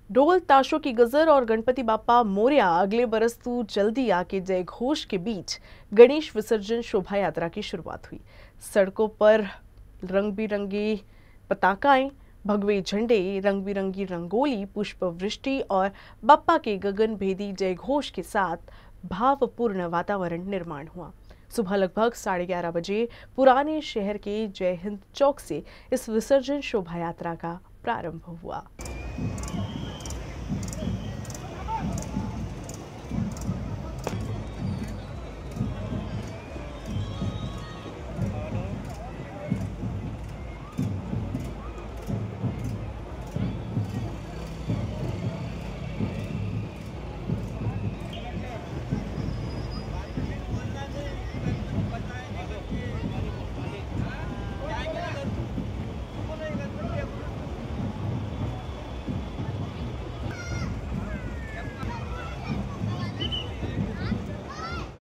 ढोल ताशों की गजर और गणपति बाप्पा मोरया अगले बरस तू जल्दी आके जय घोष के बीच गणेश विसर्जन शोभा यात्रा की शुरुआत हुई। सड़कों पर रंग बिरंगी पताकाएं, भगवे झंडे, रंग बिरंगी रंगोली, पुष्प वृष्टि और बाप्पा के गगन भेदी जय घोष के साथ भावपूर्ण वातावरण निर्माण हुआ। सुबह लगभग 11:30 बजे पुराने शहर के जय हिंद चौक से इस विसर्जन शोभा यात्रा का प्रारंभ हुआ।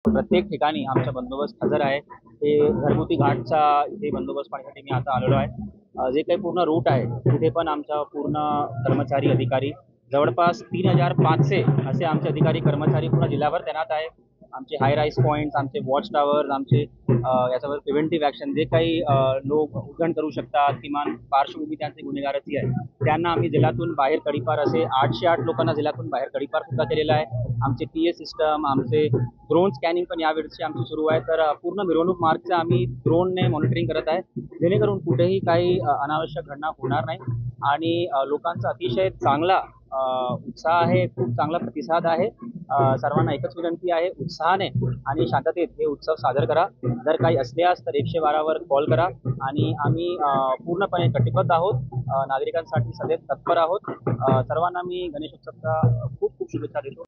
प्रत्येक ठिकाणी आमचा बंदोबस्त हजर आहे। हे घरगुती घाटचा इथे बंदोबस्त पाहण्यासाठी मी आता आलेलो आहे। जे काही पूर्ण रूट आहे तिथे पण आमचा पूर्ण कर्मचारी अधिकारी जवळपास 3500 असे आमचे अधिकारी कर्मचारी पूर्ण जिल्ह्यावर तैनात आहे। आमचे हाय राईज पॉईंट्स, आमचे वॉच टावर्स, आमचे याच्यावर प्रिव्हेंटिव्ह ॲक्शन जे काही लोक उल्लंघन करू शकतात, किमान पार्श्वभूमी त्यांची गुन्हेगाराची आहे, त्यांना आम्ही जिल्ह्यातून बाहेर तडीपार असे 808 लोकांना जिल्ह्यातून बाहेर तडीपार सुद्धा केलेला आहे। आमचे PS सिस्टम, आमचे ड्रोन स्कॅनिंग पण यावेळेची आमची सुरू आहे। तर पूर्ण मिरवणूक मार्गचे आम्ही ड्रोनने मॉनिटरिंग करत आहे, जेणेकरून कुठेही काही अनावश्यक घटना होणार नाही आणि लोकांचा अतिशय चांगला उत्साह आहे, खूप चांगला प्रतिसाद आहे। सर्वांना एकच विनंती आहे, उत्साहाने आणि शांततेत हे उत्सव साजर करा। जर काही असल्यास तर 112 वर कॉल करा आणि आम्ही पूर्णपणे कटिबद्ध आहोत, नागरिकांसाठी सदैव तत्पर आहोत। सर्वांना मी गणेश उत्सवाच्या खूप खूप शुभेच्छा देतो।